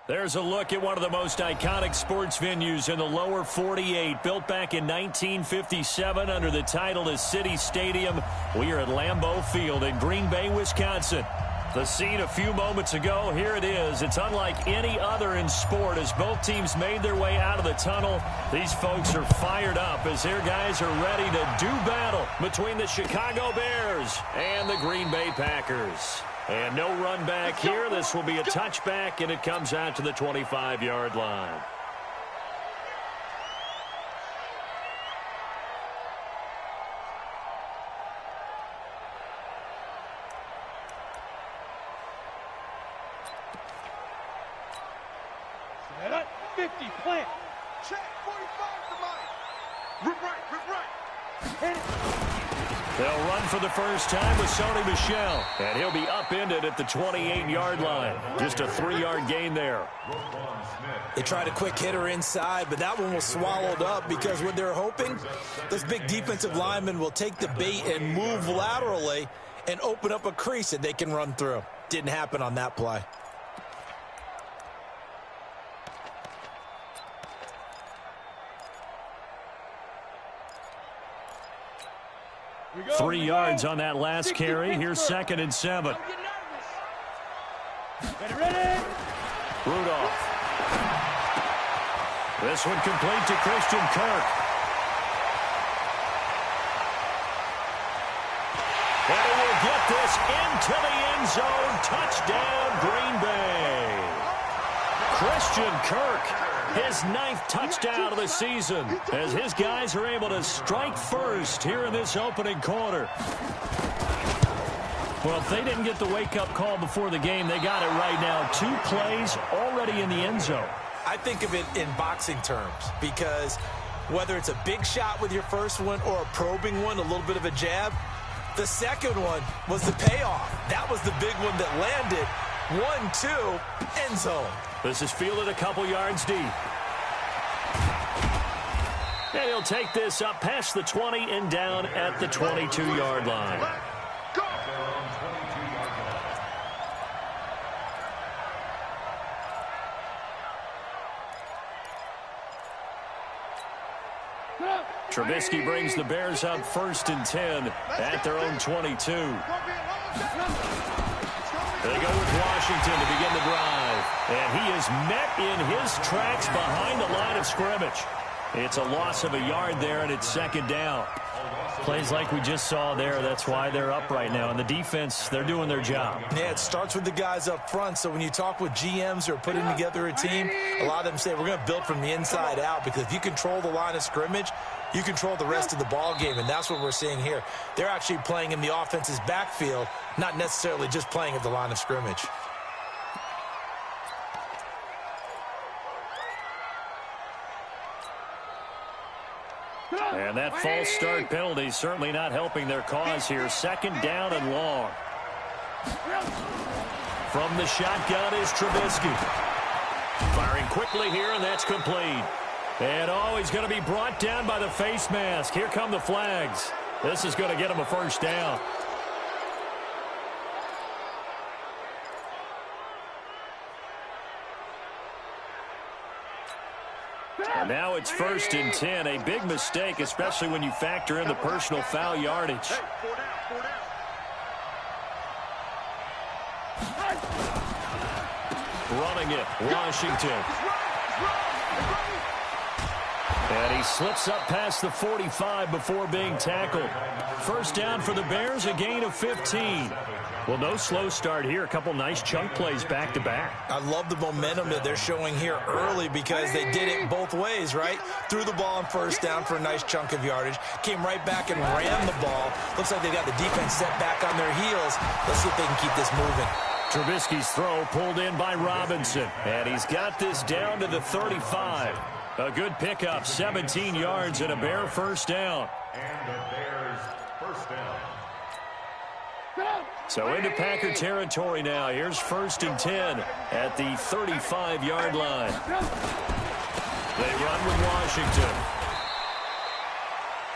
There's a look at one of the most iconic sports venues in the lower 48. Built back in 1957 under the title of City Stadium. We are at Lambeau Field in Green Bay, Wisconsin. The scene a few moments ago, here it is. It's unlike any other in sport as both teams made their way out of the tunnel. These folks are fired up as their guys are ready to do battle between the Chicago Bears and the Green Bay Packers. And no run back here. This will be a touchback, and it comes out to the 25-yard line. Set up, 50, plant. Check, 45 to Mike. Rip right. Hit it. They'll run for the first time with Sony Michel, and he'll be upended at the 28-yard line. Just a 3-yard gain there. They tried a quick hitter inside, but that one was swallowed up because what they're hoping, those big defensive linemen will take the bait and move laterally and open up a crease that they can run through. Didn't happen on that play. 3 yards on that last carry. Here's 2nd and 7. Ready. Rudolph. This one complete to Christian Kirk. And he will get this into the end zone. Touchdown, Green Bay. Christian Kirk, his 9th touchdown of the season, as his guys are able to strike first here in this opening quarter. Well, if they didn't get the wake-up call before the game, they got it right now. 2 plays already in the end zone. I think of it in boxing terms because whether it's a big shot with your first one or a probing one, a little bit of a jab, the second one was the payoff. That was the big one that landed. 1-2, end zone. This is fielded a couple yards deep. And he'll take this up past the 20 and down at the 22-yard line. Trubisky brings the Bears up 1st and 10 at their own 22. They go with Washington to begin the drive. And he is met in his tracks behind the line of scrimmage. It's a loss of a yard there, and it's 2nd down. Plays like we just saw there, that's why they're up right now. And the defense, they're doing their job. Yeah, it starts with the guys up front. So when you talk with GMs who are putting together a team, a lot of them say we're going to build from the inside out because if you control the line of scrimmage, you control the rest of the ball game, and that's what we're seeing here. They're actually playing in the offense's backfield, not necessarily just playing at the line of scrimmage. And that false start penalty certainly not helping their cause here. 2nd down and long. From the shotgun is Trubisky. Firing quickly here, and that's complete. And he's going to be brought down by the face mask. Here come the flags. This is going to get him a 1st down. And now it's 1st and 10. A big mistake, especially when you factor in the personal foul yardage. Running it, Washington. And he slips up past the 45 before being tackled. 1st down for the Bears, a gain of 15. Well, no slow start here. A couple nice chunk plays back-to-back. I love the momentum that they're showing here early because they did it both ways, right? Threw the ball on 1st down for a nice chunk of yardage. Came right back and ran the ball. Looks like they got the defense set back on their heels. Let's see if they can keep this moving. Trubisky's throw pulled in by Robinson. And he's got this down to the 35. A good pickup, 17 yards and a Bear 1st down. And the Bears 1st down. So into Packer territory now. Here's 1st and 10 at the 35-yard line. They run with Washington.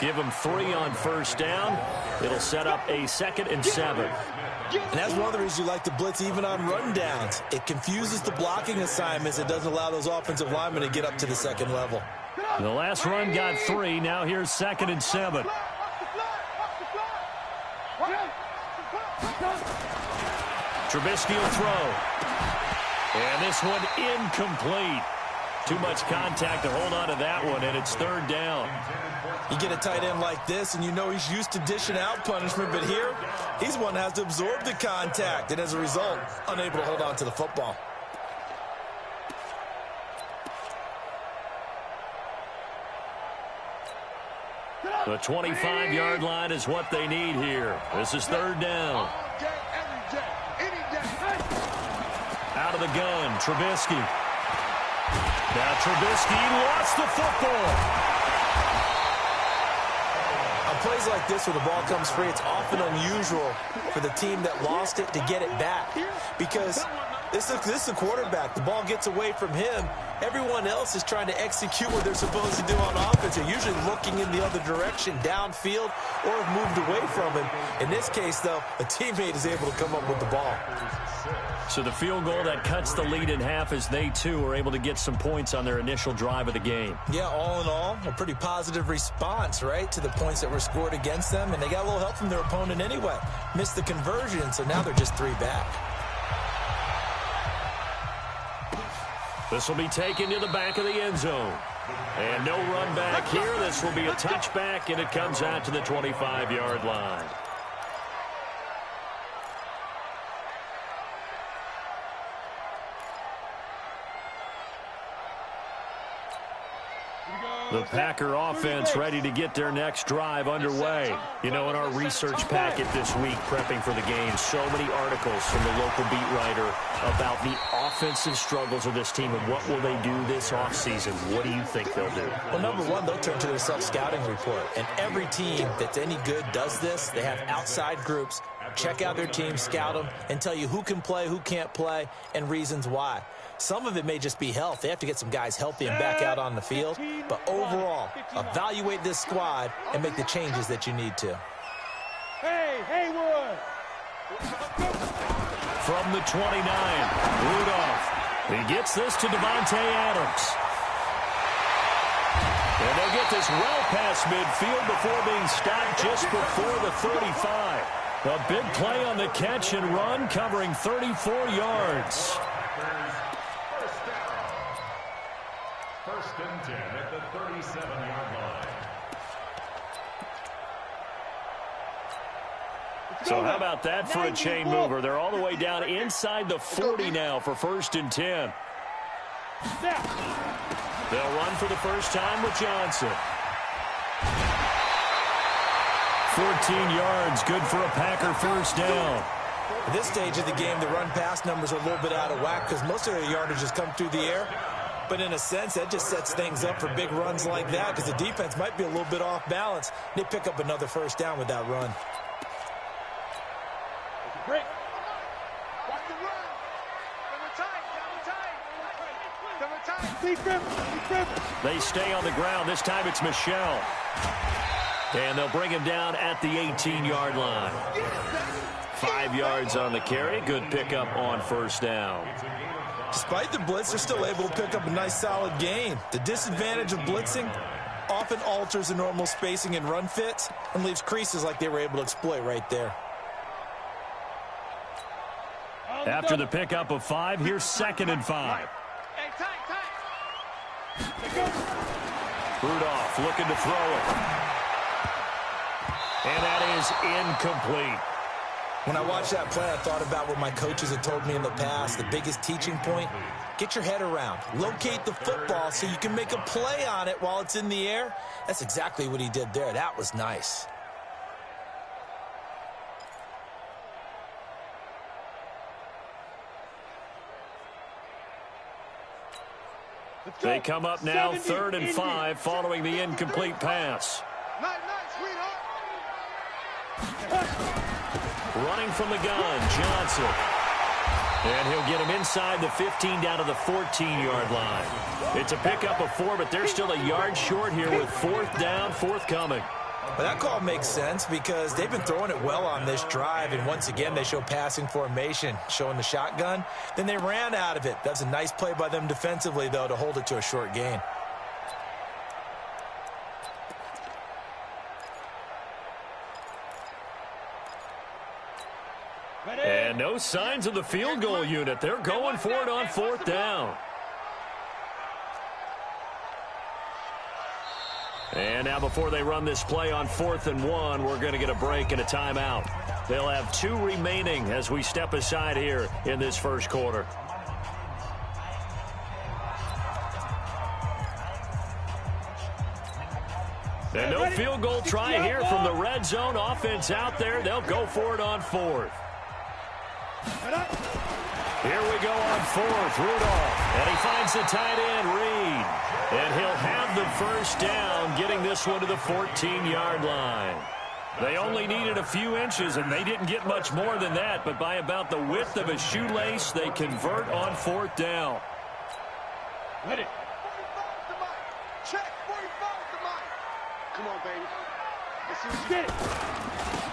Give them 3 on first down. It'll set up a 2nd and 7. And that's one of the reasons you like to blitz even on rundowns. It confuses the blocking assignments. It doesn't allow those offensive linemen to get up to the second level. The last run got 3. Now here's 2nd and 7. Trubisky will throw. And this one incomplete. Too much contact to hold on to that one, and it's 3rd down. You get a tight end like this, and you know he's used to dishing out punishment, but here, he's one that has to absorb the contact, and as a result, unable to hold on to the football. The 25-yard line is what they need here. This is 3rd down. Out of the gun, Trubisky. Now Trubisky lost the football. On plays like this where the ball comes free, it's often unusual for the team that lost it to get it back. Because this is the quarterback. The ball gets away from him. Everyone else is trying to execute what they're supposed to do on offense. They're usually looking in the other direction, downfield, or have moved away from him. In this case, though, a teammate is able to come up with the ball. So the field goal that cuts the lead in half as they, too, are able to get some points on their initial drive of the game. Yeah, all in all, a pretty positive response, right, to the points that were scored against them. And they got a little help from their opponent anyway. Missed the conversion, so now they're just 3 back. This will be taken to the back of the end zone. And no run back here. This will be a touchback, and it comes out to the 25-yard line. The Packer offense ready to get their next drive underway. You know, in our research packet this week, prepping for the game, so many articles from the local beat writer about the offensive struggles of this team and what will they do this offseason. What do you think they'll do? Well, number one, they'll turn to their self-scouting report. And every team that's any good does this. They have outside groups. Check out their team, scout them, and tell you who can play, who can't play, and reasons why. Some of it may just be health. They have to get some guys healthy and back out on the field. But overall, evaluate this squad and make the changes that you need to. Hey, Haywood! From the 29, Rudolph. He gets this to Devontae Adams. And they'll get this well past midfield before being stopped just before the 35. A big play on the catch and run, covering 34 yards. First and 10 at the 37-yard line. So how about that for a chain mover? They're all the way down inside the 40 now for 1st and 10. They'll run for the first time with Johnson. 14 yards, good for a Packer first down. At this stage of the game, the run-pass numbers are a little bit out of whack because most of their yardage has come through the air. But in a sense, that just sets things up for big runs like that because the defense might be a little bit off balance. They pick up another first down with that run. Break. They stay on the ground. This time it's Michelle. And they'll bring him down at the 18-yard line. 5 yards on the carry. Good pickup on first down. Despite the blitz, they're still able to pick up a nice, solid gain. The disadvantage of blitzing often alters the normal spacing and run fits and leaves creases like they were able to exploit right there. After the pickup of 5, here's 2nd and 5. Rudolph looking to throw it. And that is incomplete. When I watched that play, I thought about what my coaches had told me in the past. The biggest teaching point, get your head around. Locate the football so you can make a play on it while it's in the air. That's exactly what he did there. That was nice. They come up now 3rd and 5 following the incomplete pass. Running from the gun, Johnson. And he'll get him inside the 15 down to the 14-yard line. It's a pickup of 4, but they're still a yard short here with 4th down, forthcoming. Well, that call makes sense because they've been throwing it well on this drive, and once again they show passing formation, showing the shotgun. Then they ran out of it. That's a nice play by them defensively, though, to hold it to a short gain. And no signs of the field goal unit. They're going for it on fourth down. And now before they run this play on 4th and 1, we're going to get a break and a timeout. They'll have 2 remaining as we step aside here in this first quarter. And no field goal try here from the red zone. Offense out there. They'll go for it on 4th. Here we go on 4th. Rudolph. And he finds the tight end, Reed. And he'll have the first down, getting this one to the 14-yard line. They only needed a few inches, and they didn't get much more than that. But by about the width of a shoelace, they convert on 4th down. Ready. 45 to Mike. Check. 45 to Mike. Come on, baby. Let's see what you get.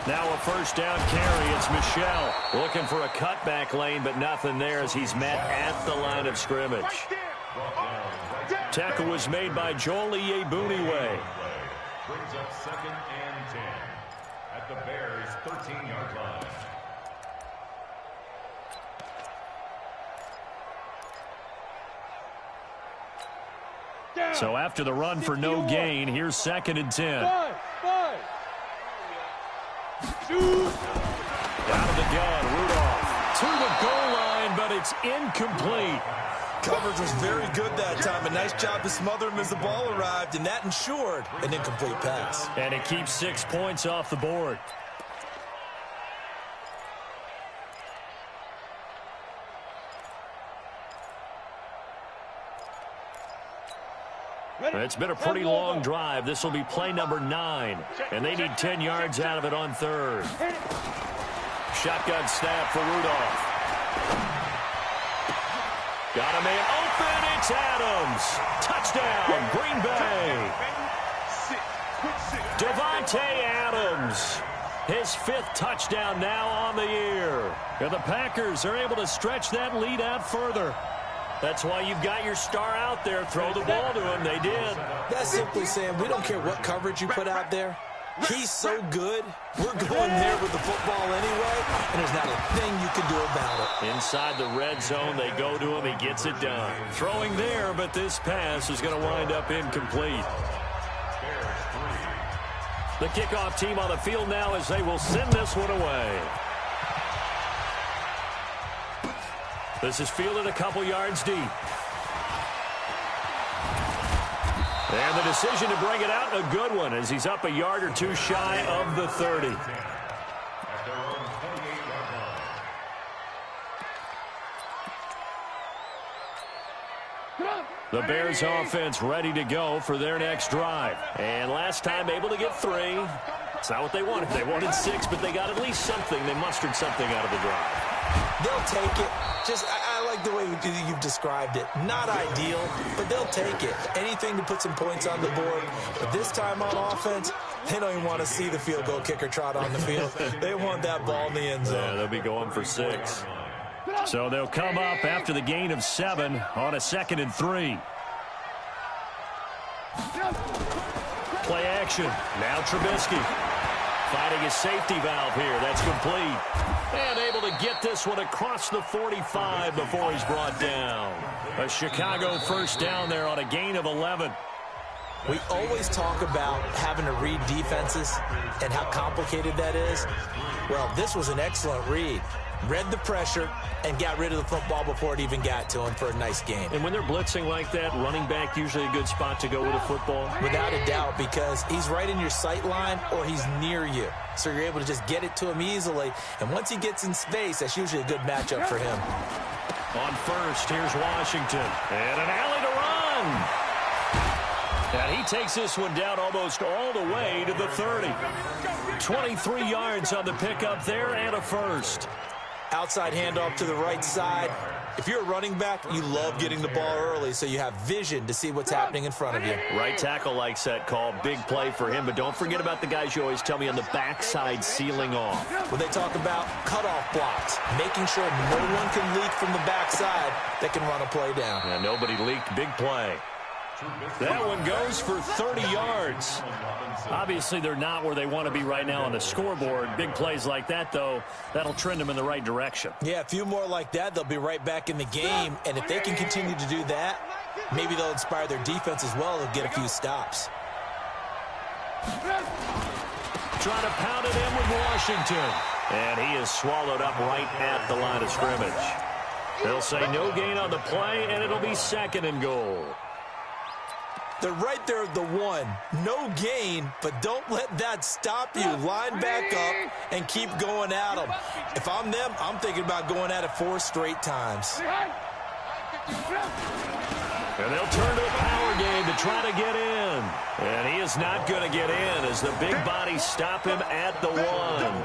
Now a first down carry. It's Michelle looking for a cutback lane, but nothing there as he's met at the line of scrimmage. Tackle was made by Joel Iyebuniwe. Brings up 2nd and 10 at the Bears' 13-yard line. So after the run for no gain, here's 2nd and 10. Out of the gun, Rudolph to the goal line, but it's incomplete. Coverage was very good that time. A nice job to smother him as the ball arrived, and that ensured an incomplete pass. And it keeps 6 points off the board. It's been a pretty long drive. This will be play number 9, and they need 10 yards out of it on 3rd. Shotgun snap for Rudolph. Got a man open. It's Adams. Touchdown, Green Bay. Devontae Adams. His 5th touchdown now on the year. And the Packers are able to stretch that lead out further. That's why you've got your star out there. Throw the ball to him. They did. That's simply saying we don't care what coverage you put out there. He's so good. We're going there with the football anyway, and there's not a thing you can do about it. Inside the red zone, they go to him. He gets it done. Throwing there, but this pass is going to wind up incomplete. The kickoff team on the field now as they will send this one away. This is fielded a couple yards deep. And the decision to bring it out, a good one, as he's up a yard or 2 shy of the 30. The Bears offense ready to go for their next drive. And last time able to get 3. It's not what they wanted. They wanted 6, but they got at least something. They mustered something out of the drive. They'll take it. I like the way you've described it. Not ideal, but they'll take it. Anything to put some points on the board. But this time on offense, they don't even want to see the field goal kicker trot on the field. They want that ball in the end zone. Yeah, they'll be going for 6. So they'll come up after the gain of 7 on a 2nd and 3. Play action. Now Trubisky finding his safety valve here. That's complete. And able to get this one across the 45 before he's brought down. A Chicago first down there on a gain of 11. We always talk about having to read defenses and how complicated that is. Well, this was an excellent read. Read the pressure and got rid of the football before it even got to him for a nice game. And when they're blitzing like that, running back usually a good spot to go with a football? Without a doubt, because he's right in your sight line or he's near you. So you're able to just get it to him easily. And once he gets in space, that's usually a good matchup for him. On first, here's Washington. And an alley to run. And he takes this one down almost all the way to the 30. 23 yards on the pickup there and a first. Outside handoff to the right side. If you're a running back, you love getting the ball early so you have vision to see what's happening in front of you. Right tackle likes that call. Big play for him, but don't forget about the guys you always tell me on the backside sealing off. When they talk about cutoff blocks, making sure no one can leak from the backside that can run a play down. And nobody leaked. Big play. That one goes for 30 yards. Obviously, they're not where they want to be right now on the scoreboard. Big plays like that, though, that'll trend them in the right direction. Yeah, a few more like that, they'll be right back in the game. And if they can continue to do that, maybe they'll inspire their defense as well. They'll get a few stops. Trying to pound it in with Washington. And he is swallowed up right at the line of scrimmage. They'll say no gain on the play, and it'll be 2nd and goal. They're right there at the 1. No gain, but don't let that stop you. Line back up and keep going at them. If I'm them, I'm thinking about going at it 4 straight times. And they'll turn to the power game to try to get in. And he is not going to get in as the big bodies stop him at the 1.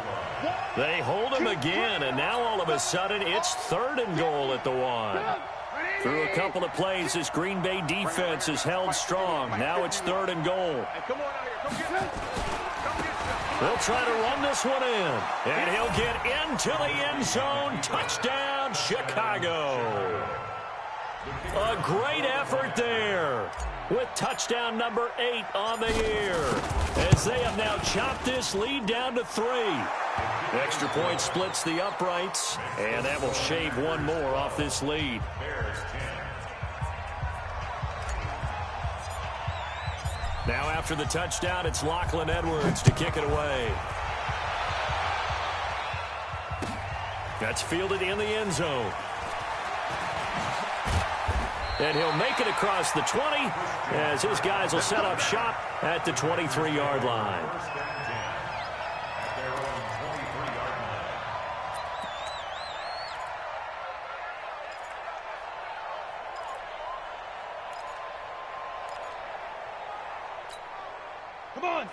They hold him again, and now all of a sudden it's 3rd and goal at the 1. Through a couple of plays, this Green Bay defense is held strong. Now it's 3rd and goal. They'll try to run this one in. And he'll get into the end zone. Touchdown, Chicago. A great effort there with touchdown number 8 on the year, as they have now chopped this lead down to 3. Extra point splits the uprights, and that will shave one more off this lead. Now after the touchdown, it's Lachlan Edwards to kick it away. That's fielded in the end zone. And he'll make it across the 20 as his guys will set up shop at the 23-yard line.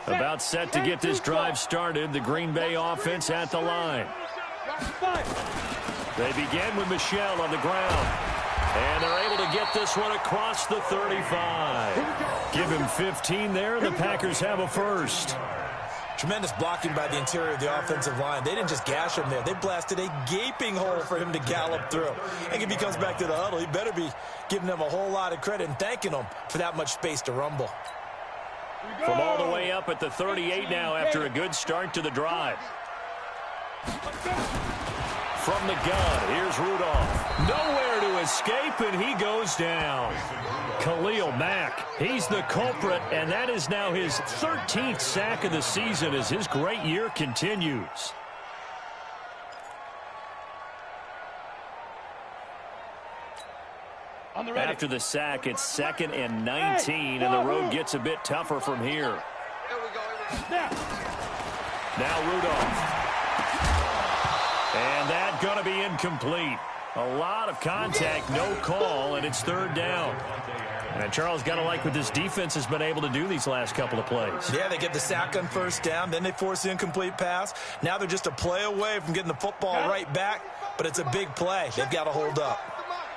About set to get this drive started. The Green Bay offense at the line. They begin with Michel on the ground. And they're able to get this one across the 35. Give him 15 there, and the Packers have a first. Tremendous blocking by the interior of the offensive line. They didn't just gash him there. They blasted a gaping hole for him to gallop through. And if he comes back to the huddle, he better be giving them a whole lot of credit and thanking them for that much space to rumble. From all the way up at the 38 now after a good start to the drive. From the gun, here's Rudolph. Nowhere to escape, and he goes down. Khalil Mack, he's the culprit, and that is now his 13th sack of the season as his great year continues. After the sack, it's 2nd and 19, and the road gets a bit tougher from here. Now Rudolph. And that going to be incomplete. A lot of contact, no call, and it's 3rd down. And Charles, got to like what this defense has been able to do these last couple of plays. Yeah, they get the sack on 1st down, then they force the incomplete pass. Now they're just a play away from getting the football right back, but it's a big play. They've got to hold up.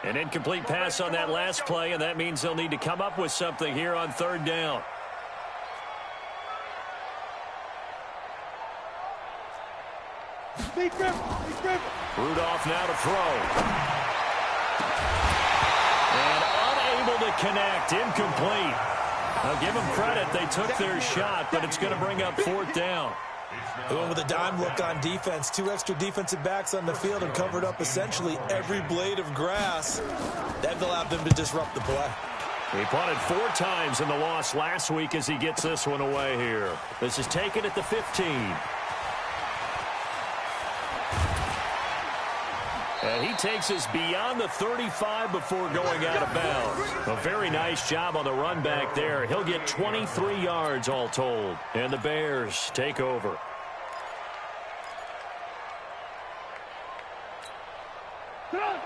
An incomplete pass on that last play, and that means they'll need to come up with something here on 3rd down. Rudolph now to throw. And unable to connect. Incomplete. I'll give them credit. They took their shot, but it's going to bring up 4th down. They went with a dime look on defense. 2 extra defensive backs on the field and covered up essentially every blade of grass. That allowed them to disrupt the play. He punted 4 times in the loss last week as he gets this one away here. This is taken at the 15. And he takes us beyond the 35 before going out of bounds. A very nice job on the run back there. He'll get 23 yards all told. And the Bears take over.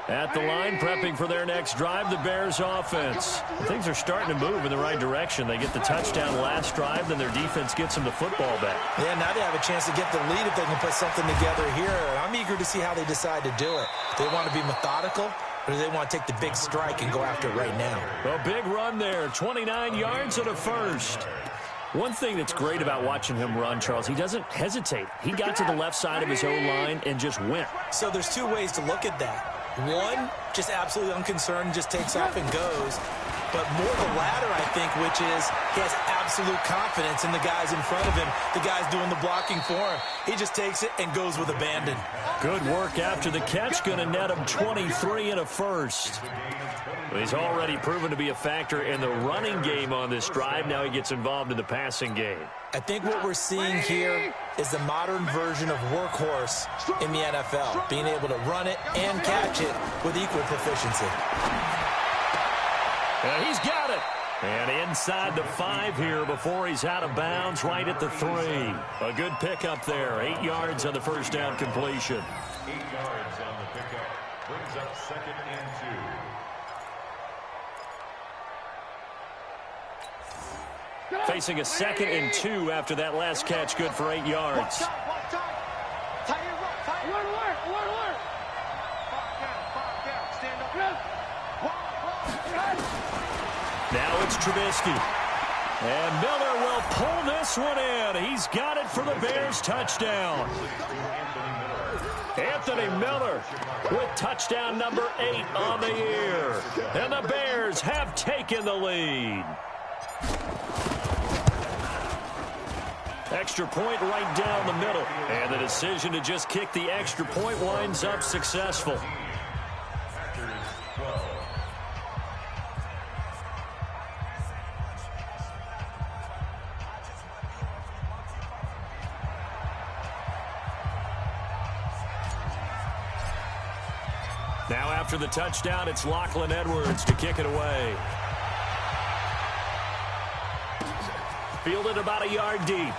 At the line, prepping for their next drive, the Bears offense. Things are starting to move in the right direction. They get the touchdown last drive, then their defense gets them the football back. Yeah, now they have a chance to get the lead if they can put something together here. I'm eager to see how they decide to do it. Do they want to be methodical, or do they want to take the big strike and go after it right now? A big run there, 29 yards and a first. One thing that's great about watching him run, Charles, he doesn't hesitate. He got to the left side of his own line and just went. So there's two ways to look at that. One, just absolutely unconcerned, just takes off and goes. But more the latter, I think, which is he has absolute confidence in the guys in front of him, the guys doing the blocking for him. He just takes it and goes with abandon. Good work after the catch, going to net him 23 and a first. He's already proven to be a factor in the running game on this drive. Now he gets involved in the passing game. I think what we're seeing here is the modern version of workhorse in the NFL, being able to run it and catch it with equal proficiency. And he's got it. And inside the 5 here before he's out of bounds, right at the 3. A good pickup there. 8 yards on the first down completion. 8 yards on the pickup. Brings up 2nd and 2. Facing a 2nd and 2 after that last catch, good for 8 yards. Now it's Trubisky. And Miller will pull this one in. He's got it for the Bears touchdown. Anthony Miller with touchdown number 8 on the year. And the Bears have taken the lead. Extra point right down the middle. And the decision to just kick the extra point winds up successful. Now after the touchdown, it's Lachlan Edwards to kick it away. Fielded about a yard deep.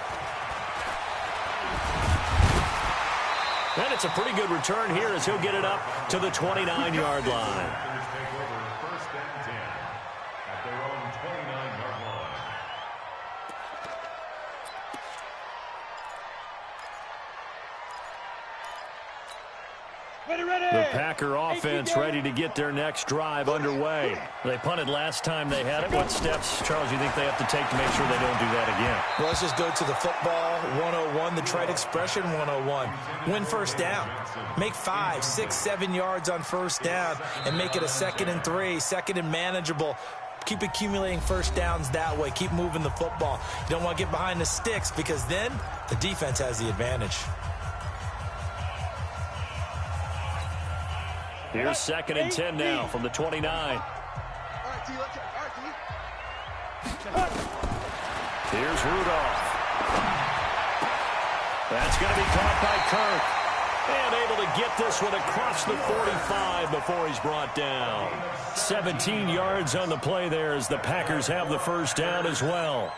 And it's a pretty good return here as he'll get it up to the 29-yard line. First and 10 at their own 29-yard line. The Packer offense ready to get their next drive underway. They punted last time they had it. What steps, Charles, you think they have to take to make sure they don't do that again? Well, let's just go to the football 101, the trite expression 101. Win first down. Make 5, 6, 7 yards on first down and make it a 2nd and 3, 2nd and manageable. Keep accumulating first downs that way. Keep moving the football. You don't want to get behind the sticks because then the defense has the advantage. Here's 2nd and 10 now from the 29. Here's Rudolph. That's going to be caught by Kirk. And able to get this one across the 45 before he's brought down. 17 yards on the play there as the Packers have the first down as well.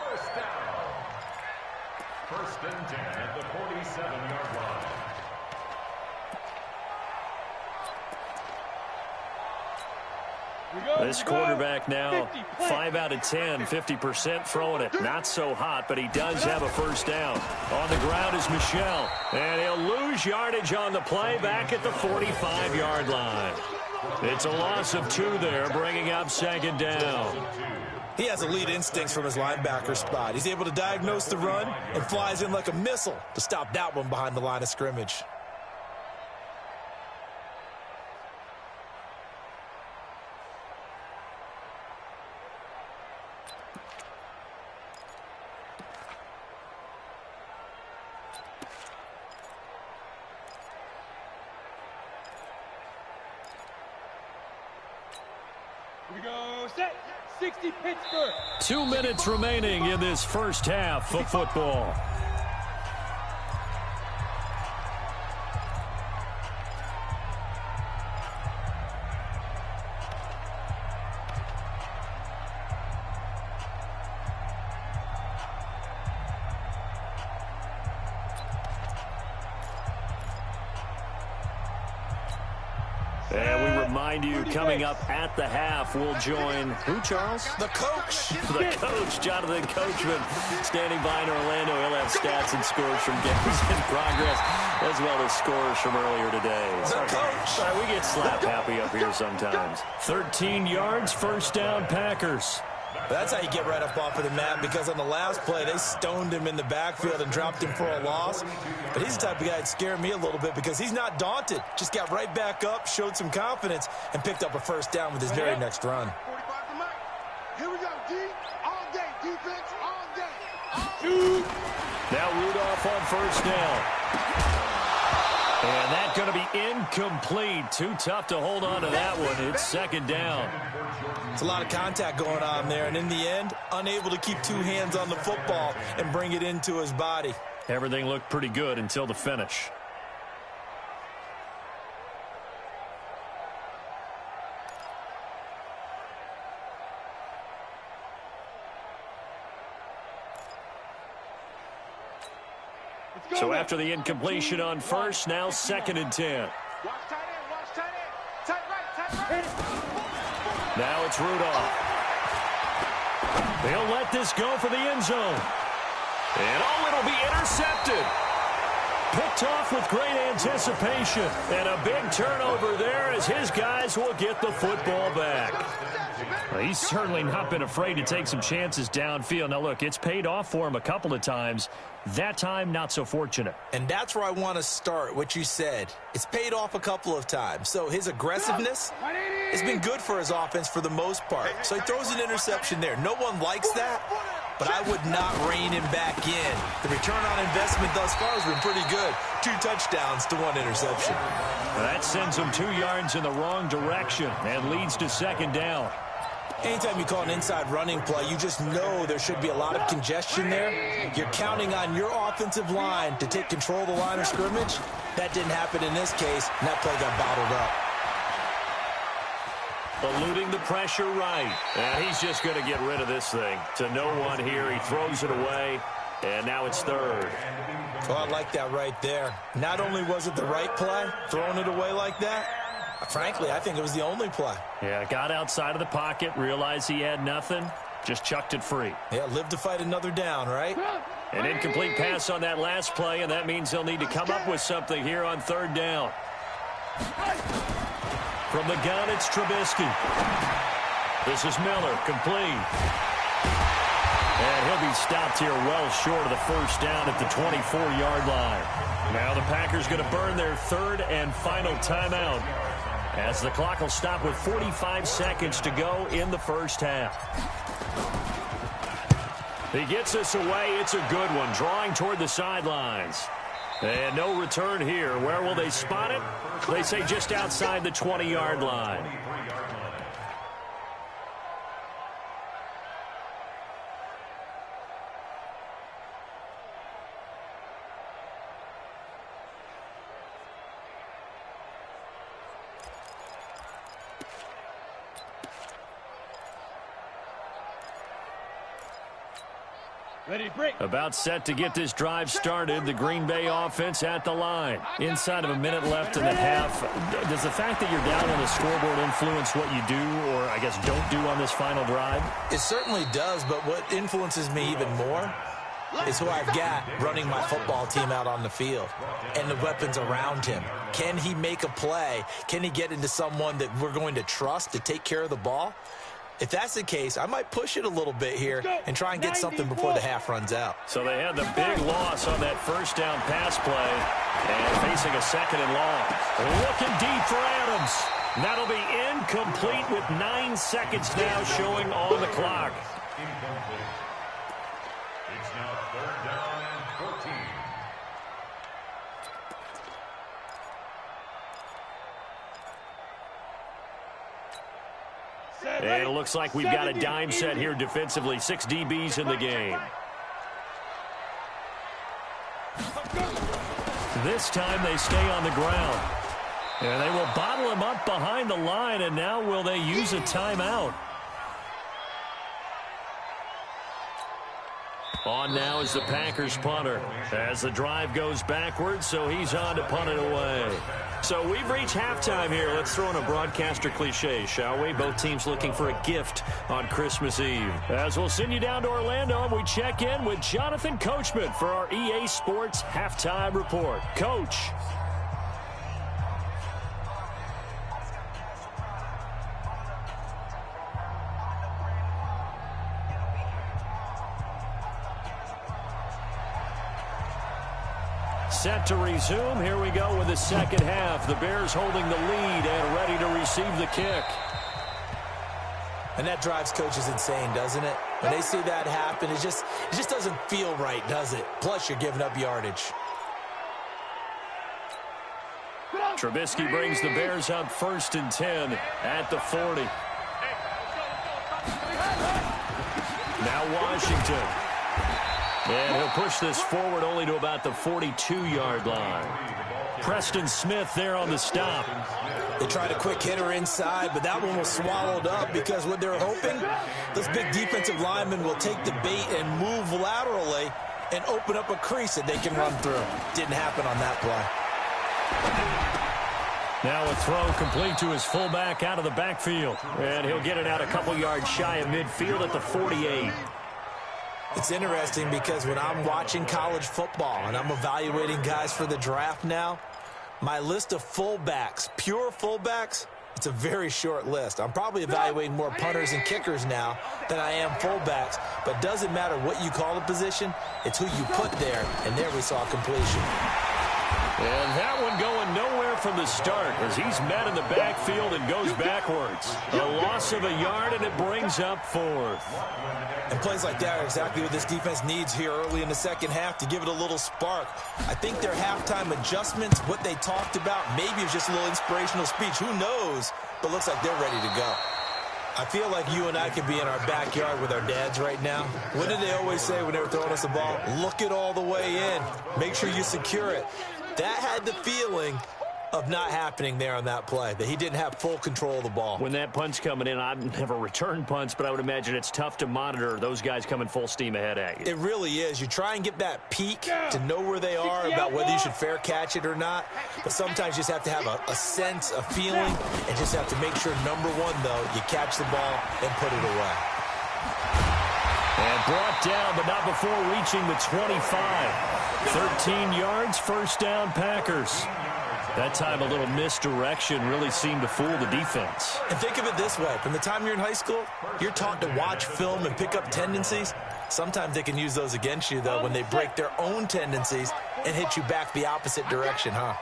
First and 10 at the 47-yard line. This quarterback now 5 out of 10, 50% throwing it. Not so hot, but he does have a first down. On the ground is Michel. And he'll lose yardage on the play back at the 45-yard line. It's a loss of 2 there, bringing up 2nd down. He has elite instincts from his linebacker spot. He's able to diagnose the run and flies in like a missile to stop that one behind the line of scrimmage. Here we go, set, 60 Pittsburgh. 2 minutes remaining in this first half of football. And we remind you, coming up at the half, we'll join who, Charles? The coach. The coach, Jonathan Coachman, standing by in Orlando. He'll have stats and scores from games in progress, as well as scores from earlier today. The coach. Sorry, we get slap happy up here sometimes. 13 yards, first down, Packers. That's how you get right up off of the mat, because on the last play, they stoned him in the backfield and dropped him for a loss. But he's the type of guy that scared me a little bit because he's not daunted. Just got right back up, showed some confidence, and picked up a first down with his very next run. 45 to Mike. Here we go, D. All day. Defense, all day. Now Rudolph on first down. And that's going to be incomplete. Too tough to hold on to that one. It's second down. It's a lot of contact going on there, and in the end, unable to keep two hands on the football and bring it into his body. Everything looked pretty good until the finish. So after the incompletion on first, now second and 10. Watch tight end, watch tight end. Tight right, tight right. Now it's Rudolph. They'll let this go for the end zone. And it'll be intercepted. Picked off with great anticipation. And a big turnover there as his guys will get the football back. Well, he's certainly not been afraid to take some chances downfield. Now, look, it's paid off for him a couple of times. That time, not so fortunate. And that's where I want to start, what you said. It's paid off a couple of times. So his aggressiveness has been good for his offense for the most part. So he throws an interception there. No one likes that, but I would not rein him back in. The return on investment thus far has been pretty good. 2 touchdowns to 1 interception. That sends him 2 yards in the wrong direction and leads to second down. Anytime you call an inside running play, you just know there should be a lot of congestion there. You're counting on your offensive line to take control of the line of scrimmage. That didn't happen in this case, and that play got bottled up. Eluding the pressure right. And he's just going to get rid of this thing. To no one here. He throws it away, and now it's third. Oh, I like that right there. Not only was it the right play, throwing it away like that, frankly, I think it was the only play. Yeah, got outside of the pocket, realized he had nothing, just chucked it free. Yeah, live to fight another down, right? An incomplete pass on that last play, and that means he'll need to come up with something here on third down. From the gun, it's Trubisky. This is Miller, complete. And he'll be stopped here well short of the first down at the 24-yard line. Now the Packers going to burn their third and final timeout, as the clock will stop with 45 seconds to go in the first half. He gets us away. It's a good one, drawing toward the sidelines. And no return here. Where will they spot it? They say just outside the 20-yard line. Ready to break. About set to get this drive started. The Green Bay offense at the line. Inside of a minute left in the half. Does the fact that you're down on the scoreboard influence what you do, or I guess don't do on this final drive? It certainly does, but what influences me even more is who I've got running my football team out on the field and the weapons around him. Can he make a play? Can he get into someone that we're going to trust to take care of the ball? If that's the case, I might push it a little bit here and try and get something before the half runs out. So they had the big loss on that first down pass play, and facing a second and long. Looking deep for Adams. That'll be incomplete with 9 seconds now showing on the clock. Incomplete. It's now third down and 14. And it looks like we've got a dime set here defensively. 6 DBs in the game. This time they stay on the ground. And they will bottle him up behind the line, and now will they use a timeout? On now is the Packers punter as the drive goes backwards, so he's on to punt it away. So we've reached halftime here. Let's throw in a broadcaster cliche, shall we? Both teams looking for a gift on Christmas Eve. As we'll send you down to Orlando, and we check in with Jonathan Coachman for our EA Sports Halftime Report. Coach. Set to resume. Here we go with the second half. The Bears holding the lead and ready to receive the kick. And that drives coaches insane, doesn't it? When they see that happen, it just doesn't feel right, does it? Plus, you're giving up yardage. Trubisky brings the Bears up 1st and 10 at the 40. Now Washington. And he'll push this forward only to about the 42-yard line. Preston Smith there on the stop. They tried a quick hitter inside, but that one was swallowed up because what they're hoping, those big defensive linemen will take the bait and move laterally and open up a crease that they can run through. Didn't happen on that play. Now a throw complete to his fullback out of the backfield. And he'll get it out a couple yards shy of midfield at the 48. It's interesting because when I'm watching college football and I'm evaluating guys for the draft now, my list of fullbacks, pure fullbacks, it's a very short list. I'm probably evaluating more punters and kickers now than I am fullbacks, but it doesn't matter what you call the position, it's who you put there, and there we saw completion. And that one going nowhere from the start as he's met in the backfield and goes backwards. A loss of a yard, and it brings up 4th. And plays like that are exactly what this defense needs here early in the second half to give it a little spark. I think their halftime adjustments, what they talked about, maybe it was just a little inspirational speech. Who knows? But looks like they're ready to go. I feel like you and I could be in our backyard with our dads right now. What did they always say when they were throwing us the ball? Look it all the way in. Make sure you secure it. That had the feeling of not happening there on that play, that he didn't have full control of the ball. When that punt's coming in, I've never returned punts, but I would imagine it's tough to monitor those guys coming full steam ahead at you. It really is. You try and get that peek to know where they are about whether you should fair catch it or not, but sometimes you just have to have a sense, a feeling, and just have to make sure, number one, though, you catch the ball and put it away. And brought down, but not before reaching the 25. 13 yards, first down, Packers. That time a little misdirection really seemed to fool the defense. And think of it this way. From the time you're in high school, you're taught to watch film and pick up tendencies. Sometimes they can use those against you, though, when they break their own tendencies and hit you back the opposite direction, huh?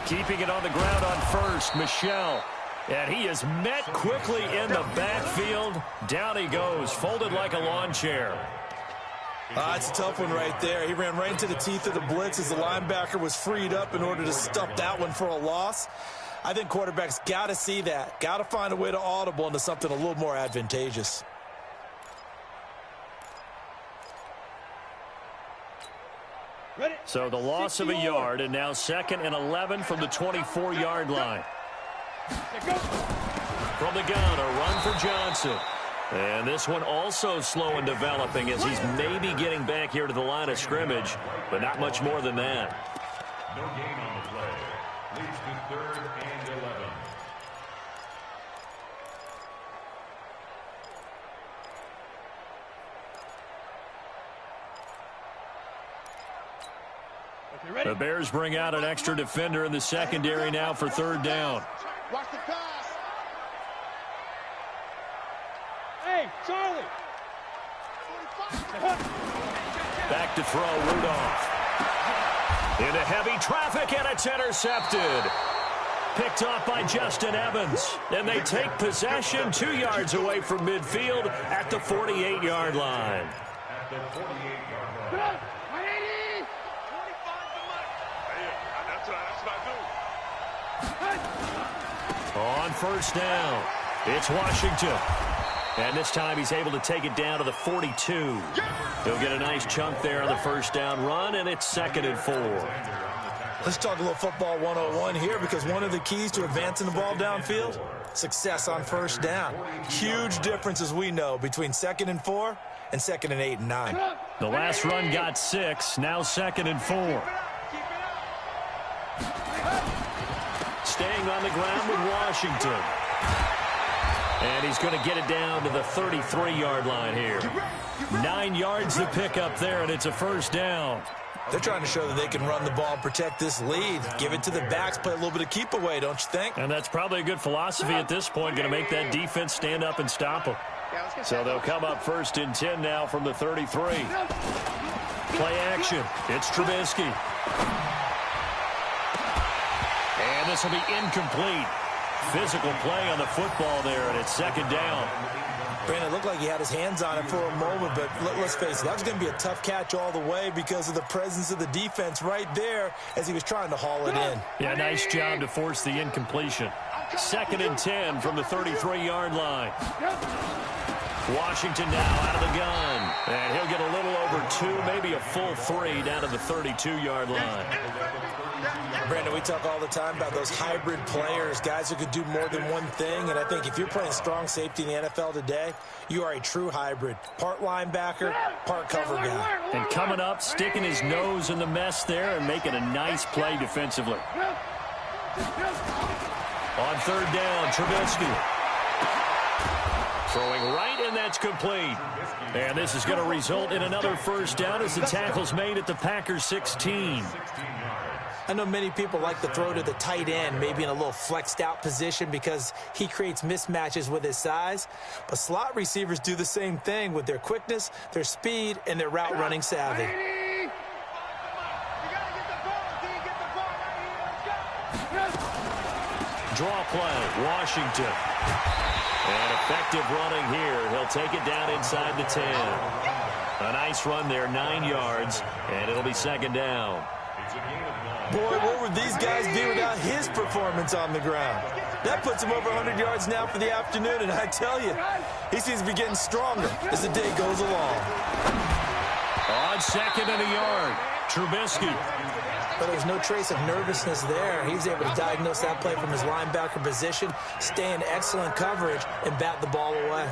Keeping it on the ground on first, Michel. And he is met quickly in the backfield. Down he goes, folded like a lawn chair. It's a tough one right there. He ran right into the teeth of the blitz as the linebacker was freed up in order to stuff that one for a loss. I think quarterbacks got to see that. Got to find a way to audible into something a little more advantageous. So the loss of a yard, and now 2nd and 11 from the 24-yard line. From the gun, a run for Johnson. And this one also slow and developing as he's maybe getting back here to the line of scrimmage, but not much more than that. No gain on the play. Leads to 3rd and 11. The Bears bring out an extra defender in the secondary now for 3rd down. Watch the pass. Hey, Charlie. Back to throw, Rudolph. Into heavy traffic, and it's intercepted. Picked off by Justin Evans. And they take possession 2 yards away from midfield at the 48-yard line. At the 48-yard line. On first down, it's Washington. And this time he's able to take it down to the 42. He'll get a nice chunk there on the first down run, and it's 2nd and 4. Let's talk a little football 101 here, because one of the keys to advancing the ball downfield, success on first down. Huge difference, as we know, between 2nd and 4 and 2nd and 8 and 9. The last run got 6, now 2nd and 4. Staying on the ground with Washington. And he's going to get it down to the 33-yard line here. 9 yards to pick up there, and it's a first down. They're trying to show that they can run the ball and protect this lead. Give it to the backs, play a little bit of keep away, don't you think? And that's probably a good philosophy at this point, going to make that defense stand up and stop them. So they'll come up 1st and 10 now from the 33. Play action. It's Trubisky. And this will be incomplete. Physical play on the football there, and it's 2nd down. Brandon, it looked like he had his hands on it for a moment, but let's face it, that was going to be a tough catch all the way because of the presence of the defense right there as he was trying to haul it in. Yeah, nice job to force the incompletion. 2nd and 10 from the 33-yard line. Washington now out of the gun. And he'll get a little over 2, maybe a full 3 down to the 32-yard line. Brandon, we talk all the time about those hybrid players, guys who could do more than one thing. And I think if you're playing strong safety in the NFL today, you are a true hybrid. Part linebacker, part cover guy. And coming up, sticking his nose in the mess there and making a nice play defensively. On 3rd down, Trubisky. Throwing right, and that's complete. And this is going to result in another first down as the tackle's made at the Packers 16. I know many people like to throw to the tight end, maybe in a little flexed out position because he creates mismatches with his size. But slot receivers do the same thing with their quickness, their speed, and their route running savvy. Draw play, Washington. And effective running here. He'll take it down inside the 10. A nice run there, 9 yards, and it'll be 2nd down. Boy, what would these guys be without his performance on the ground? That puts him over 100 yards now for the afternoon, and I tell you, he seems to be getting stronger as the day goes along. On 2nd and a yard, Trubisky. But there's no trace of nervousness there. He was able to diagnose that play from his linebacker position, stay in excellent coverage, and bat the ball away.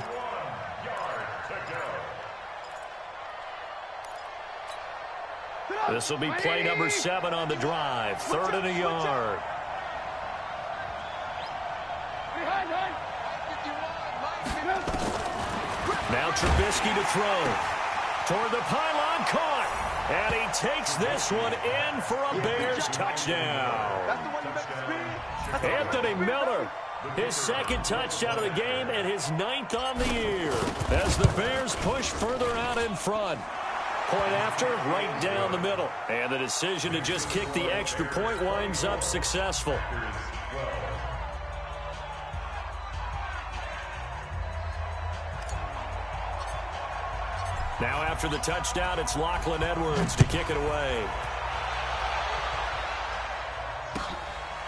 This will be play number 7 on the drive. 3rd and a yard. Now Trubisky to throw. Toward the pylon, caught. And he takes this one in for a Bears touchdown. Anthony Miller, his 2nd touchdown of the game and his 9th on the year as the Bears push further out in front. Point after, right down the middle. And the decision to just kick the extra point winds up successful. Now after the touchdown, it's Lachlan Edwards to kick it away.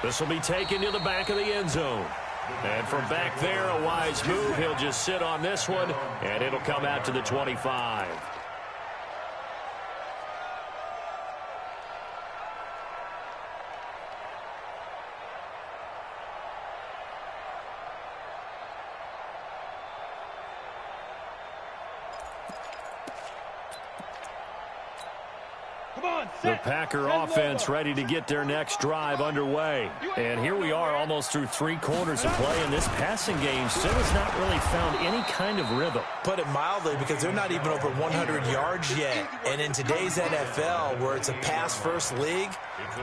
This will be taken to the back of the end zone. And from back there, a wise move. He'll just sit on this one, and it'll come out to the 25. The Packer offense ready to get their next drive underway. And here we are almost through 3 quarters of play, and this passing game still has not really found any kind of rhythm. Put it mildly, because they're not even over 100 yards yet. And in today's NFL, where it's a pass-first league,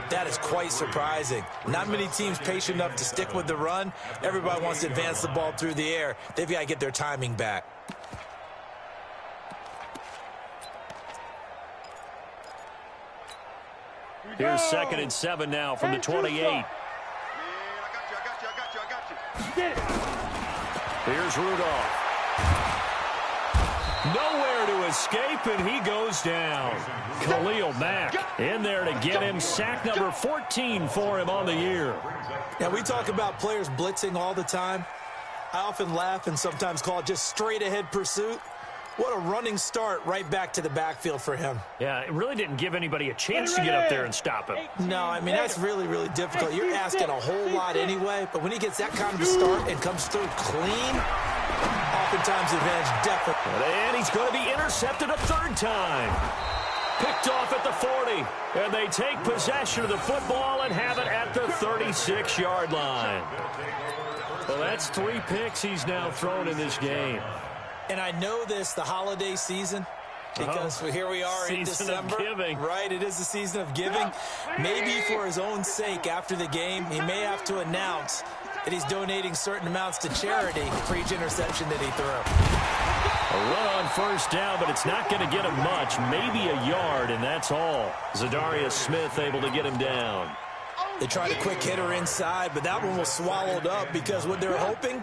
that is quite surprising. Not many teams patient enough to stick with the run. Everybody wants to advance the ball through the air. They've got to get their timing back. Here's 2nd and 7 now from the 28. I got you. Here's Rudolph. Nowhere to escape, and he goes down. Khalil Mack in there to get him. Sack number 14 for him on the year. Now, we talk about players blitzing all the time. I often laugh and sometimes call it just straight-ahead pursuit. What a running start right back to the backfield for him. Yeah, it really didn't give anybody a chance to get up there and stop him. No, I mean, that's really, really difficult. You're asking a whole lot anyway, but when he gets that kind of a start and comes through clean, oftentimes the advantage definitely. And he's going to be intercepted a third time. Picked off at the 40, and they take possession of the football and have it at the 36-yard line. Well, that's 3 picks he's now thrown in this game. And I know this, the holiday season, because here we are in December. Season of giving. Right, it is the season of giving. Maybe for his own sake after the game, he may have to announce that he's donating certain amounts to charity for each interception that he threw. A run on first down, but it's not going to get him much. Maybe a yard, and that's all. Zadarius Smith able to get him down. They tried a quick hitter inside, but that one was swallowed up because what they're hoping,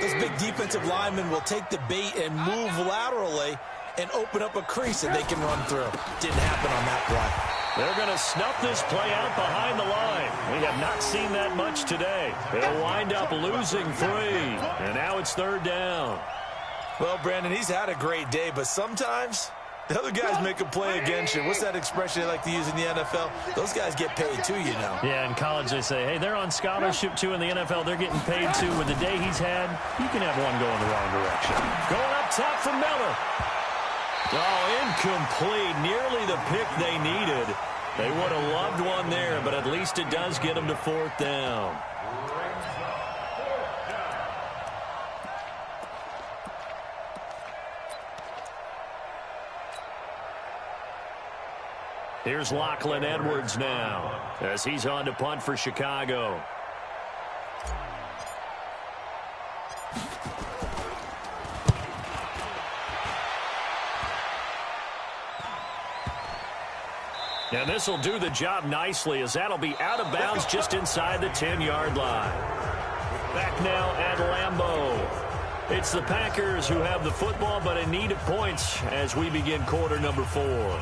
those big defensive linemen will take the bait and move laterally and open up a crease that they can run through. Didn't happen on that play. They're going to snuff this play out behind the line. We have not seen that much today. They'll wind up losing 3, and now it's third down. Well, Brandon, he's had a great day, but sometimes the other guys make a play against you. What's that expression they like to use in the NFL? Those guys get paid too, you know. Yeah, in college they say, hey, they're on scholarship too. In the NFL, they're getting paid too. With the day he's had, you can have one go in the wrong direction. Going up top for Miller. Oh, incomplete. Nearly the pick they needed. They would have loved one there, but at least it does get them to fourth down. Here's Lachlan Edwards now as he's on to punt for Chicago. And this will do the job nicely as that'll be out of bounds just inside the 10-yard line. Back now at Lambeau. It's the Packers who have the football but in need of points as we begin quarter number 4.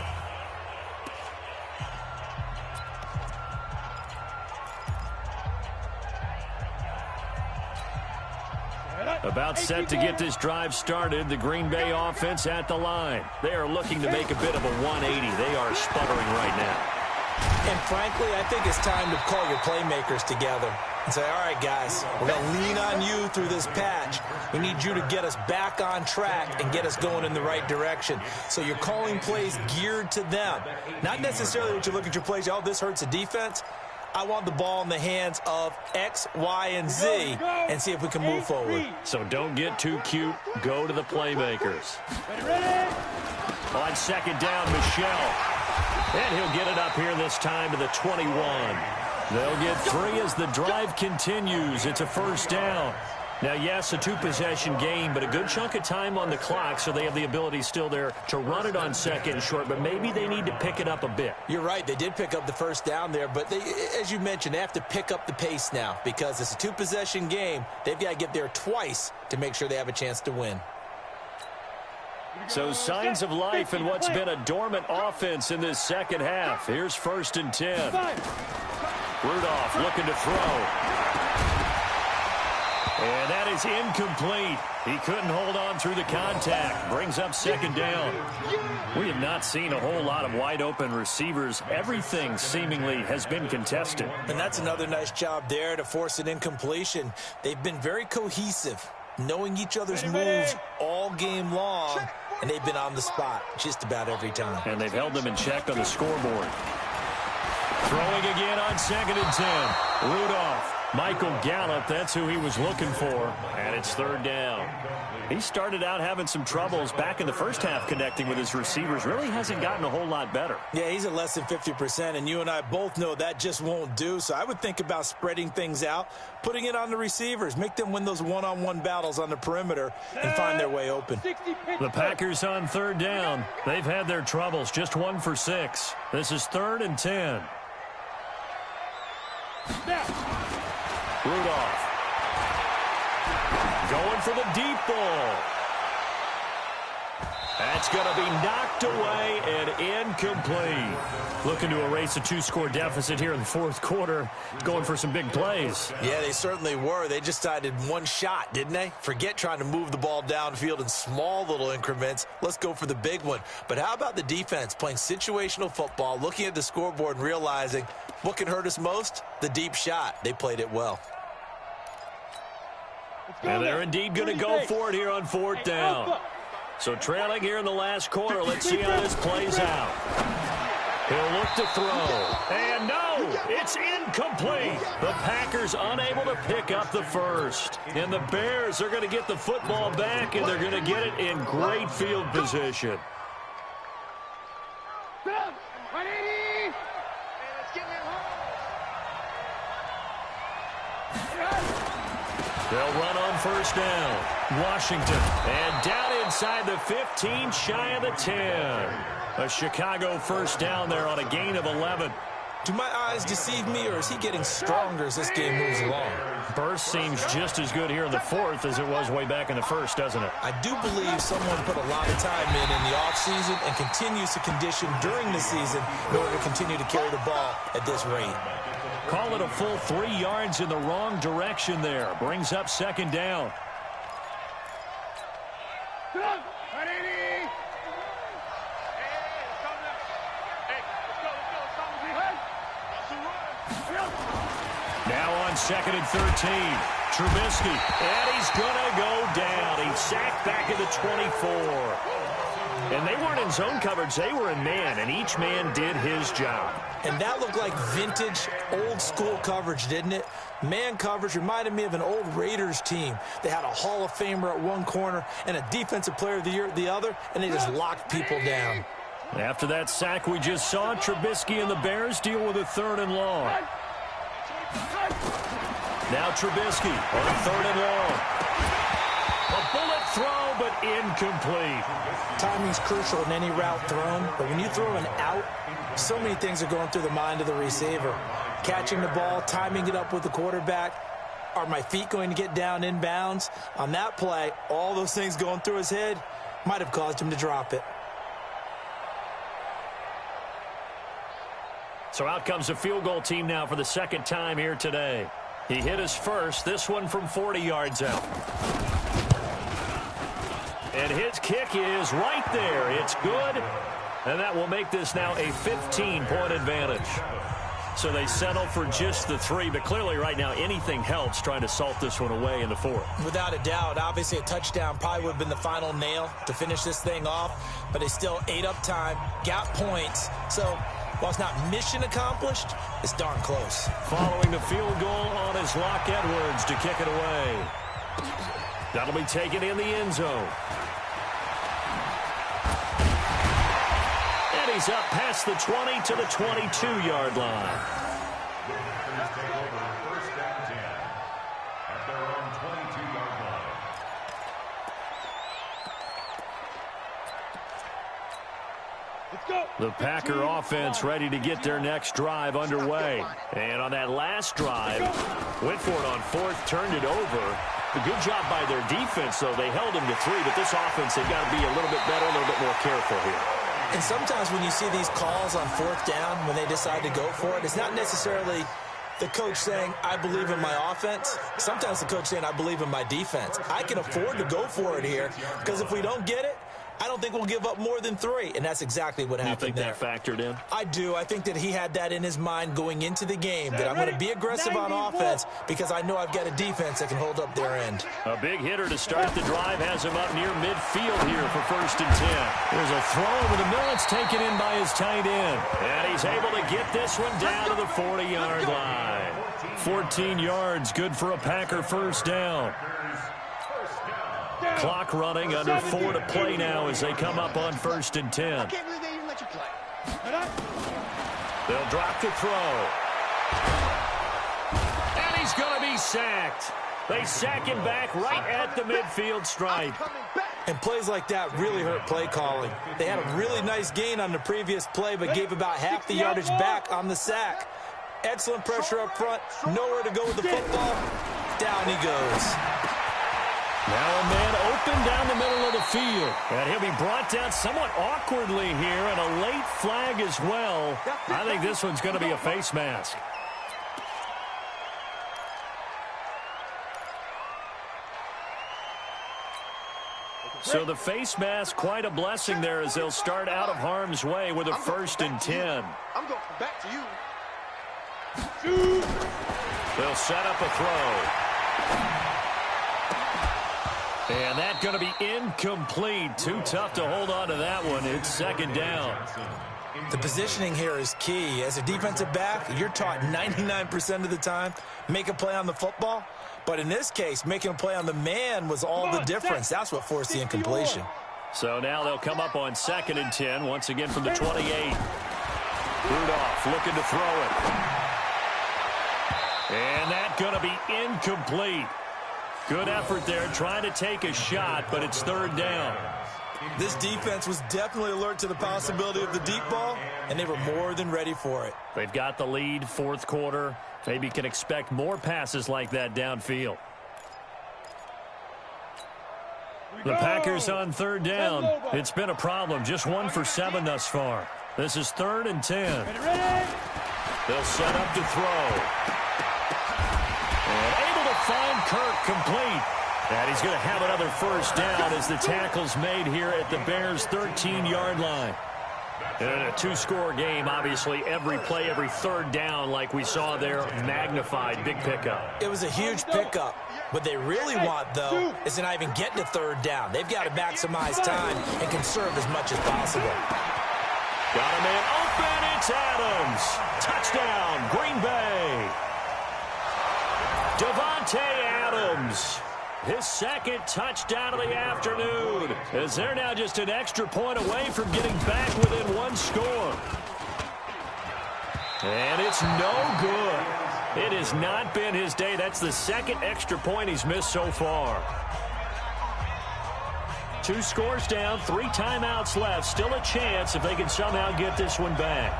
About set to get this drive started. The Green Bay offense at the line. They are looking to make a bit of a 180. They are sputtering right now. And frankly, I think it's time to call your playmakers together and say, all right, guys, we're going to lean on you through this patch. We need you to get us back on track and get us going in the right direction. So you're calling plays geared to them. Not necessarily what you look at your plays, oh, this hurts the defense. I want the ball in the hands of X, Y, and Z and see if we can move forward. So don't get too cute. Go to the playmakers. On second down, Michelle. And he'll get it up here this time to the 21. They'll get 3 as the drive continues. It's a first down. Now, yes, a 2-possession game, but a good chunk of time on the clock, so they have the ability still there to run it on second and short, but maybe they need to pick it up a bit. You're right. They did pick up the first down there, but they, as you mentioned, they have to pick up the pace now because it's a 2-possession game. They've got to get there twice to make sure they have a chance to win. So signs of life in what's been a dormant offense in this second half. Here's 1st and 10. Rudolph looking to throw. And that is incomplete. He couldn't hold on through the contact. Brings up second down. We have not seen a whole lot of wide-open receivers. Everything seemingly has been contested. And that's another nice job there to force an incompletion. They've been very cohesive, knowing each other's moves all game long, and they've been on the spot just about every time. And they've held them in check on the scoreboard. Throwing again on 2nd and 10. Rudolph. Michael Gallup, that's who he was looking for, and it's 3rd down. He started out having some troubles back in the first half connecting with his receivers. Really hasn't gotten a whole lot better. Yeah, he's at less than 50%, and you and I both know that just won't do. So I would think about spreading things out, putting it on the receivers, make them win those one-on-one battles on the perimeter and find their way open. The Packers on 3rd down. They've had their troubles, just 1 for 6. This is 3rd and 10. Rudolph going for the deep ball. That's going to be knocked away and incomplete. Looking to erase a 2-score deficit here in the fourth quarter, going for some big plays. Yeah, they certainly were. They just decided one shot, didn't they? Forget trying to move the ball downfield in small little increments. Let's go for the big one. But how about the defense playing situational football, looking at the scoreboard and realizing what can hurt us most? The deep shot. They played it well. And they're indeed going to go for it here on fourth down. So trailing here in the last quarter, let's see how this plays out. He'll look to throw. And no, it's incomplete. The Packers unable to pick up the first. And the Bears are going to get the football back, and they're going to get it in great field position. They'll run on first down. Washington. And down inside the 15, shy of the 10. A Chicago first down there on a gain of 11. Do my eyes deceive me, or is he getting stronger as this game moves along? Burst seems just as good here in the fourth as it was way back in the first, doesn't it? I do believe someone put a lot of time in the offseason and continues to condition during the season in order to continue to carry the ball at this rate. Call it a full 3 yards in the wrong direction there. Brings up second down. Now on second and 13. Trubisky. And he's going to go down. He's sacked back at the 24. And they weren't in zone coverage. They were in man, and each man did his job. And that looked like vintage, old-school coverage, didn't it? Man coverage reminded me of an old Raiders team. They had a Hall of Famer at one corner and a Defensive Player of the Year at the other, and they just locked people down. After that sack we just saw, Trubisky and the Bears deal with a 3rd and long. Now Trubisky on 3rd and long. A bullet throw, but incomplete. Timing's crucial in any route thrown, but when you throw an out, so many things are going through the mind of the receiver. Catching the ball, timing it up with the quarterback. Are my feet going to get down inbounds? On that play, all those things going through his head might have caused him to drop it. So out comes the field goal team now for the second time here today. He hit his first, this one from 40 yards out. And his kick is right there. It's good. And that will make this now a 15-point advantage. So they settle for just the 3, but clearly right now anything helps trying to salt this one away in the 4th. Without a doubt, obviously a touchdown probably would have been the final nail to finish this thing off, but they still ate up time, got points. So while it's not mission accomplished, it's darn close. Following the field goal on is Locke Edwards to kick it away. That'll be taken in the end zone. And he's up past the 20 to the 22-yard line. Take over first and 10 at their own 22-yard line. The Packer offense ready to get their next drive underway. And on that last drive, went for it on 4th, turned it over. A good job by their defense, though. They held them to 3, but this offense, they've got to be a little bit better, a little bit more careful here. And sometimes when you see these calls on 4th down, when they decide to go for it, it's not necessarily the coach saying, I believe in my offense. Sometimes the coach saying, I believe in my defense. I can afford to go for it here, because if we don't get it, I don't think we'll give up more than 3, and that's exactly what happened there. You think that factored in? I do. I think that he had that in his mind going into the game, that I'm going to be aggressive on offense because I know I've got a defense that can hold up their end. A big hitter to start the drive has him up near midfield here for 1st and 10. There's a throw over the middle. It's taken in by his tight end. And he's able to get this one down to the 40-yard line. 14 yards, good for a Packer first down. Clock running, under 4 to play now as they come up on 1st and 10. I can't believe they even let you play. They'll drop the throw. And he's going to be sacked. They sack him back right at the midfield stripe. And plays like that really hurt play calling. They had a really nice gain on the previous play, but gave about half the yardage back on the sack. Excellent pressure up front. Nowhere to go with the football. Down he goes. Now a man open down the middle of the field. And he'll be brought down somewhat awkwardly here, and a late flag as well. I think this one's going to be a face mask. So the face mask, quite a blessing there as they'll start out of harm's way with a 1st and 10. I'm going back to you. They'll set up a throw. And that's going to be incomplete. Too tough to hold on to that one. It's 2nd down. The positioning here is key. As a defensive back, you're taught 99% of the time, make a play on the football. But in this case, making a play on the man was all the difference. That's what forced the incompletion. So now they'll come up on 2nd and 10, once again from the 28. Rudolph looking to throw it. And that's going to be incomplete. Good effort there, trying to take a shot, but it's 3rd down. This defense was definitely alert to the possibility of the deep ball, and they were more than ready for it. They've got the lead, 4th quarter. Maybe can expect more passes like that downfield. The Packers on 3rd down. It's been a problem. Just 1 for 7 thus far. This is 3rd and 10. They'll set up to throw. And able to find Kirk complete. And he's going to have another 1st down as the tackle's made here at the Bears' 13-yard line. And in a 2-score game, obviously, every play, every 3rd down, like we saw there, magnified. Big pickup. It was a huge pickup. What they really want, though, is to not even get to 3rd down. They've got to maximize time and conserve as much as possible. Got a man open. It's Adams. Touchdown, Green Bay. Davante Adams. His 2nd touchdown of the afternoon, as they're now just an extra point away from getting back within 1 score. And it's no good. It has not been his day. That's the 2nd extra point he's missed so far. 2 scores down, 3 timeouts left. Still a chance if they can somehow get this one back.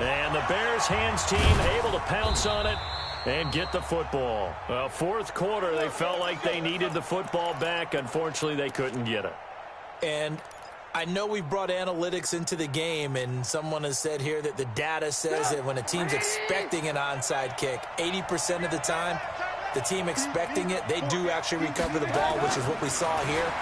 And the Bears hands team able to pounce on it and get the football. Well, 4th quarter, they felt like they needed the football back. Unfortunately, they couldn't get it. And I know we brought analytics into the game, and someone has said here that the data says that when a team's expecting an onside kick, 80% of the time, the team expecting it, they do actually recover the ball, which is what we saw here.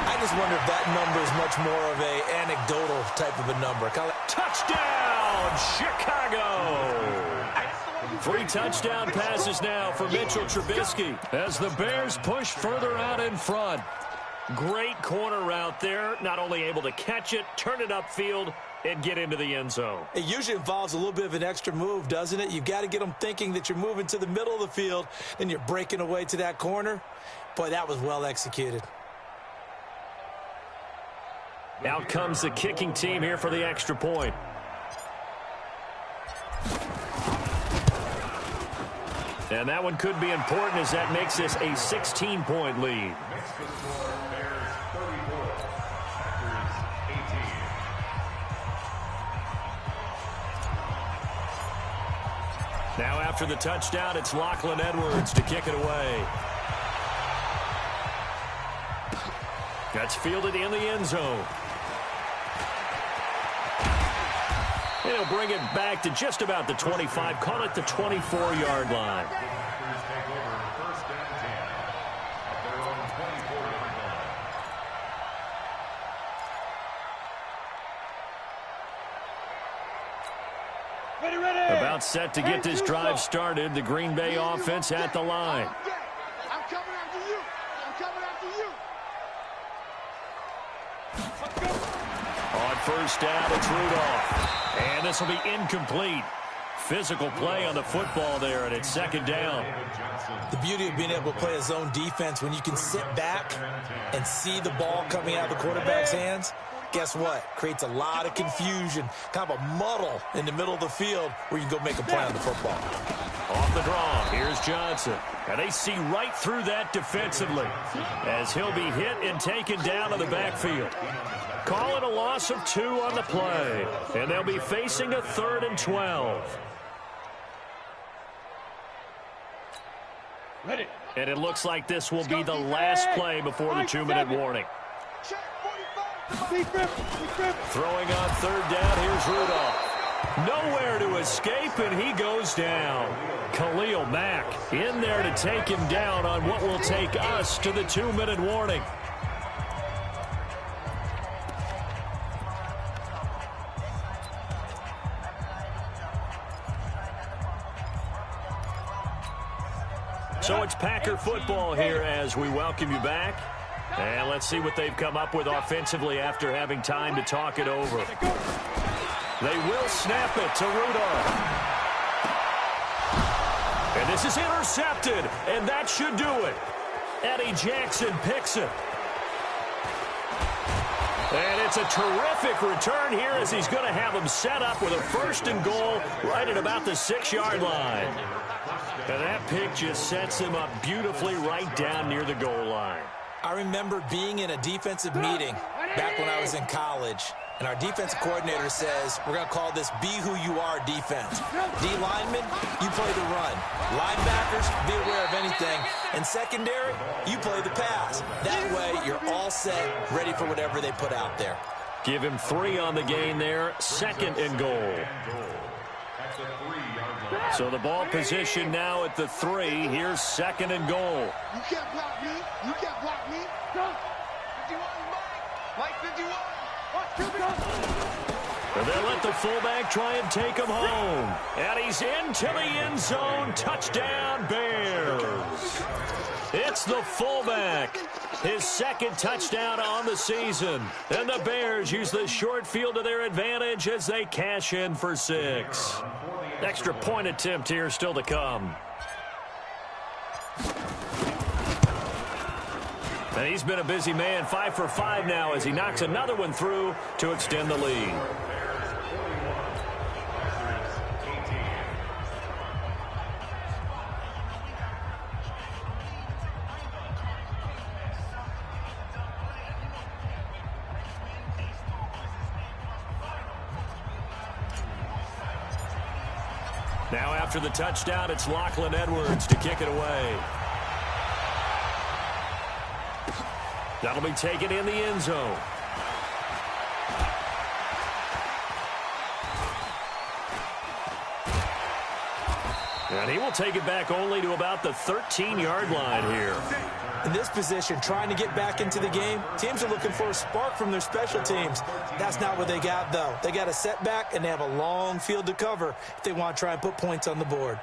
I just wonder if that number is much more of a anecdotal type of a number. Touchdown, Chicago! 3 touchdown passes now for Mitchell Trubisky as the Bears push further out in front. Great corner route there. Not only able to catch it, turn it upfield, and get into the end zone. It usually involves a little bit of an extra move, doesn't it? You've got to get them thinking that you're moving to the middle of the field, and you're breaking away to that corner. Boy, that was well executed. Out comes the kicking team here for the extra point. And that one could be important as that makes this a 16-point lead. Now after the touchdown, it's Lachlan Edwards to kick it away. That's fielded in the end zone. And he'll bring it back to just about the 25, call it the 24-yard line. About set to get this drive started. The Green Bay offense at the line. I'm coming after you. I'm coming after you. On 1st down, it's Rudolph. And this will be incomplete. Physical play on the football there, and it's 2nd down. The beauty of being able to play a zone defense, when you can sit back and see the ball coming out of the quarterback's hands, guess what? Creates a lot of confusion, kind of a muddle in the middle of the field where you can go make a play on the football. Off the draw, here's Johnson. And they see right through that defensively as he'll be hit and taken down to the backfield. Call it a loss of 2 on the play. And they'll be facing a 3rd and 12. Ready. And it looks like this will be the last play before the 2-minute warning. Throwing on third down, here's Rudolph. Nowhere to escape, and he goes down. Khalil Mack in there to take him down on what will take us to the 2-minute warning. So it's Packer football here as we welcome you back. And let's see what they've come up with offensively after having time to talk it over. They will snap it to Rudolph. And this is intercepted, and that should do it. Eddie Jackson picks it. And it's a terrific return here as he's going to have him set up with a 1st and goal right at about the 6-yard line. And that pick just sets him up beautifully right down near the goal line. I remember being in a defensive meeting back when I was in college, and our defensive coordinator says, we're going to call this be who you are defense. D linemen, you play the run. Linebackers, be aware of anything. And secondary, you play the pass. That way, you're all set, ready for whatever they put out there. Give him 3 on the gain there, 2nd and goal. So the ball position now at the 3. Here's 2nd and goal. You can't block me. You can't block me. 51, Mike 51. And they'll let the fullback try and take him home. And he's into the end zone. Touchdown, Bears. It's the fullback. His 2nd touchdown on the season. And the Bears use the short field to their advantage as they cash in for 6. Extra point attempt here still to come. And he's been a busy man, 5 for 5 now as he knocks another one through to extend the lead. Now after the touchdown, it's Lachlan Edwards to kick it away. That'll be taken in the end zone. And he will take it back only to about the 13-yard line here. In this position, trying to get back into the game, teams are looking for a spark from their special teams. That's not what they got, though. They got a setback, and they have a long field to cover if they want to try and put points on the board.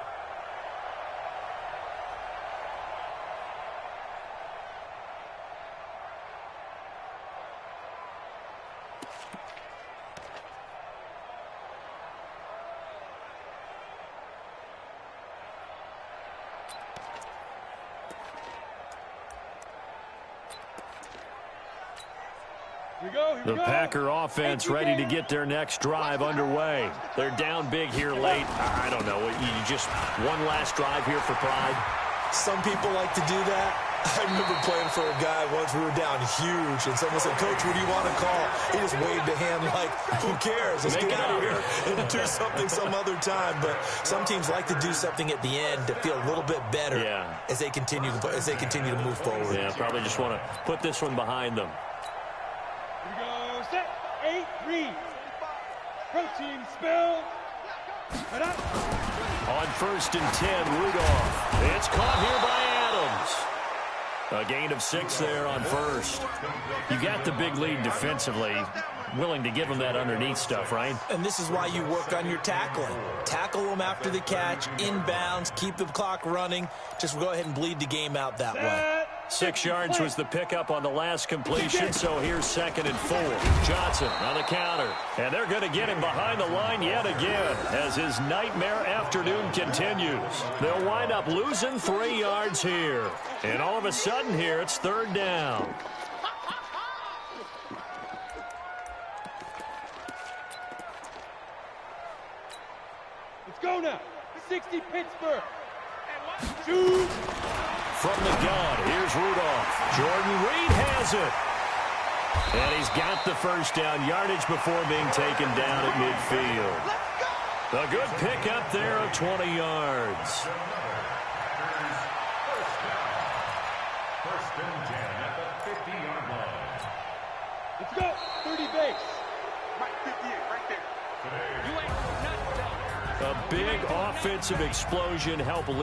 The Packer offense ready to get their next drive underway. They're down big here late. I don't know. You just one last drive here for pride? Some people like to do that. I remember playing for a guy once. We were down huge, and someone said, Coach, what do you want to call? He just waved a hand like, who cares? Let's get out of here and do something some other time. But some teams like to do something at the end to feel a little bit better as they continue to move forward. Yeah, probably just want to put this one behind them. Here we go. Set. 8 reads. Protein spill. Right up. On 1st and 10, Rudolph. It's caught here by Adams. A gain of 6 there on 1st. You got the big lead defensively. Willing to give them that underneath stuff, right? And this is why you work on your tackling. Tackle them after the catch, inbounds, keep the clock running. Just go ahead and bleed the game out that way. 6 yards was the pickup on the last completion, so here's 2nd and 4. Johnson on the counter. And they're going to get him behind the line yet again as his nightmare afternoon continues. They'll wind up losing 3 yards here. And all of a sudden here, it's 3rd down. Let's go now. 60 Pittsburgh. Shoot. From the gun, here's Rudolph. Jordan Reed has it. And he's got the 1st down yardage before being taken down at midfield. A good pickup there of 20 yards. 30 base. Mike, 58, right there. A big offensive explosion helped lead